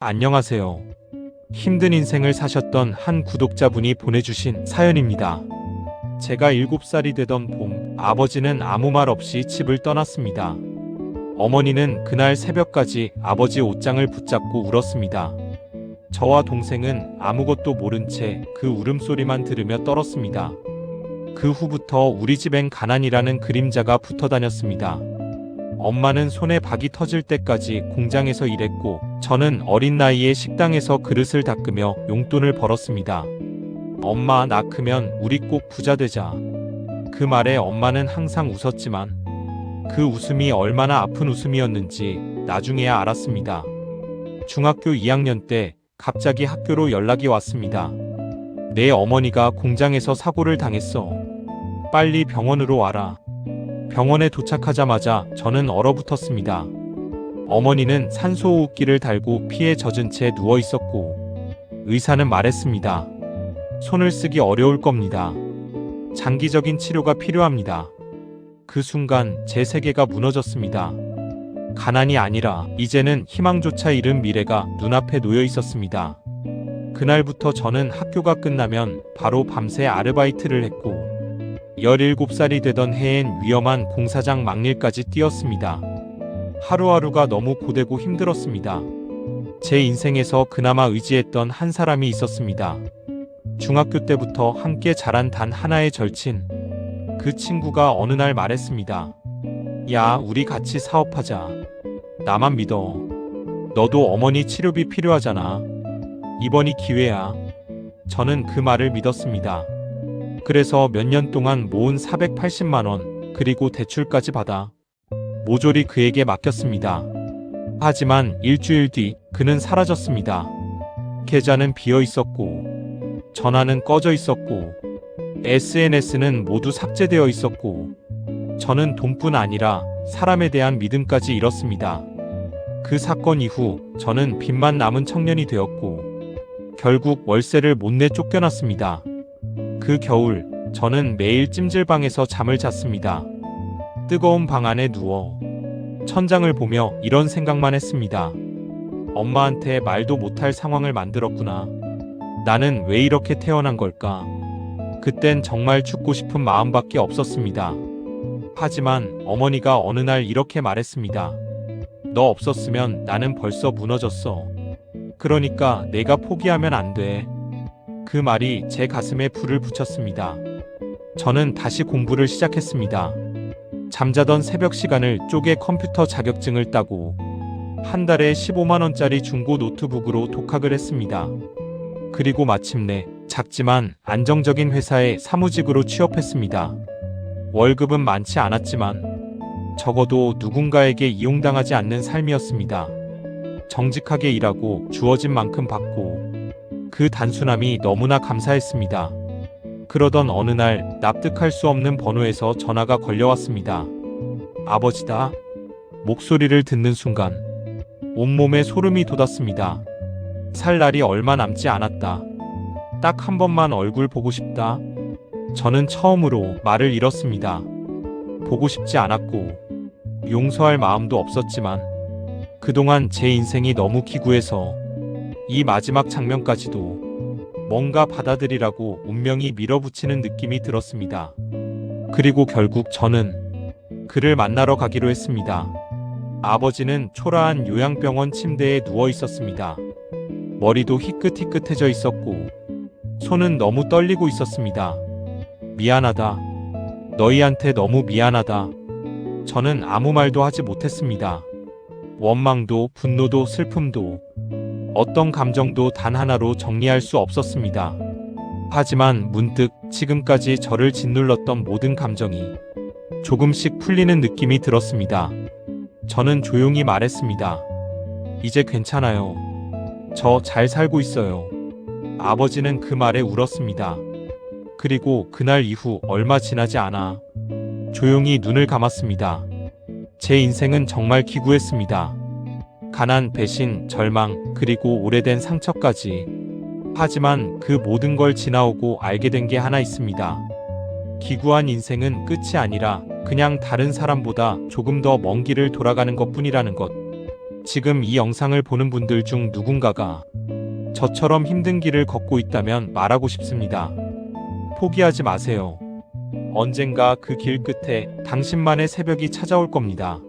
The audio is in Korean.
안녕하세요. 힘든 인생을 사셨던 한 구독자분이 보내주신 사연입니다. 제가 7살이 되던 봄, 아버지는 아무 말 없이 집을 떠났습니다. 어머니는 그날 새벽까지 아버지 옷장을 붙잡고 울었습니다. 저와 동생은 아무것도 모른 채 그 울음소리만 들으며 떨었습니다. 그 후부터 우리 집엔 가난이라는 그림자가 붙어 다녔습니다. 엄마는 손에 박이 터질 때까지 공장에서 일했고, 저는 어린 나이에 식당에서 그릇을 닦으며 용돈을 벌었습니다. 엄마, 나 크면 우리 꼭 부자 되자. 그 말에 엄마는 항상 웃었지만 그 웃음이 얼마나 아픈 웃음이었는지 나중에야 알았습니다. 중학교 2학년 때 갑자기 학교로 연락이 왔습니다. 내 어머니가 공장에서 사고를 당했어. 빨리 병원으로 와라. 병원에 도착하자마자 저는 얼어붙었습니다. 어머니는 산소호흡기를 달고 피에 젖은 채 누워 있었고, 의사는 말했습니다. 손을 쓰기 어려울 겁니다. 장기적인 치료가 필요합니다. 그 순간 제 세계가 무너졌습니다. 가난이 아니라 이제는 희망조차 잃은 미래가 눈앞에 놓여 있었습니다. 그날부터 저는 학교가 끝나면 바로 밤새 아르바이트를 했고, 17살이 되던 해엔 위험한 공사장 막일까지 뛰었습니다. 하루하루가 너무 고되고 힘들었습니다. 제 인생에서 그나마 의지했던 한 사람이 있었습니다. 중학교 때부터 함께 자란 단 하나의 절친. 그 친구가 어느 날 말했습니다. 야, 우리 같이 사업하자. 나만 믿어. 너도 어머니 치료비 필요하잖아. 이번이 기회야. 저는 그 말을 믿었습니다. 그래서 몇 년 동안 모은 480만 원, 그리고 대출까지 받아 모조리 그에게 맡겼습니다. 하지만 일주일 뒤 그는 사라졌습니다. 계좌는 비어 있었고, 전화는 꺼져 있었고, SNS는 모두 삭제되어 있었고, 저는 돈뿐 아니라 사람에 대한 믿음까지 잃었습니다. 그 사건 이후 저는 빚만 남은 청년이 되었고, 결국 월세를 못 내 쫓겨났습니다. 그 겨울, 저는 매일 찜질방에서 잠을 잤습니다. 뜨거운 방 안에 누워 천장을 보며 이런 생각만 했습니다. 엄마한테 말도 못할 상황을 만들었구나. 나는 왜 이렇게 태어난 걸까? 그땐 정말 죽고 싶은 마음밖에 없었습니다. 하지만 어머니가 어느 날 이렇게 말했습니다. 너 없었으면 나는 벌써 무너졌어. 그러니까 내가 포기하면 안 돼. 그 말이 제 가슴에 불을 붙였습니다. 저는 다시 공부를 시작했습니다. 잠자던 새벽 시간을 쪼개 컴퓨터 자격증을 따고 한 달에 15만 원짜리 중고 노트북으로 독학을 했습니다. 그리고 마침내 작지만 안정적인 회사에 사무직으로 취업했습니다. 월급은 많지 않았지만 적어도 누군가에게 이용당하지 않는 삶이었습니다. 정직하게 일하고 주어진 만큼 받고, 그 단순함이 너무나 감사했습니다. 그러던 어느 날 납득할 수 없는 번호에서 전화가 걸려왔습니다. 아버지다. 목소리를 듣는 순간 온몸에 소름이 돋았습니다. 살 날이 얼마 남지 않았다. 딱 한 번만 얼굴 보고 싶다. 저는 처음으로 말을 잃었습니다. 보고 싶지 않았고 용서할 마음도 없었지만 그동안 제 인생이 너무 기구해서 이 마지막 장면까지도 뭔가 받아들이라고 운명이 밀어붙이는 느낌이 들었습니다. 그리고 결국 저는 그를 만나러 가기로 했습니다. 아버지는 초라한 요양병원 침대에 누워 있었습니다. 머리도 희끗희끗해져 있었고 손은 너무 떨리고 있었습니다. 미안하다. 너희한테 너무 미안하다. 저는 아무 말도 하지 못했습니다. 원망도 분노도 슬픔도 어떤 감정도 단 하나로 정리할 수 없었습니다. 하지만 문득 지금까지 저를 짓눌렀던 모든 감정이 조금씩 풀리는 느낌이 들었습니다. 저는 조용히 말했습니다. 이제 괜찮아요. 저 잘 살고 있어요. 아버지는 그 말에 울었습니다. 그리고 그날 이후 얼마 지나지 않아 조용히 눈을 감았습니다. 제 인생은 정말 기구했습니다. 가난, 배신, 절망, 그리고 오래된 상처까지. 하지만 그 모든 걸 지나오고 알게 된 게 하나 있습니다. 기구한 인생은 끝이 아니라 그냥 다른 사람보다 조금 더 먼 길을 돌아가는 것뿐이라는 것. 지금 이 영상을 보는 분들 중 누군가가 저처럼 힘든 길을 걷고 있다면 말하고 싶습니다. 포기하지 마세요. 언젠가 그 길 끝에 당신만의 새벽이 찾아올 겁니다.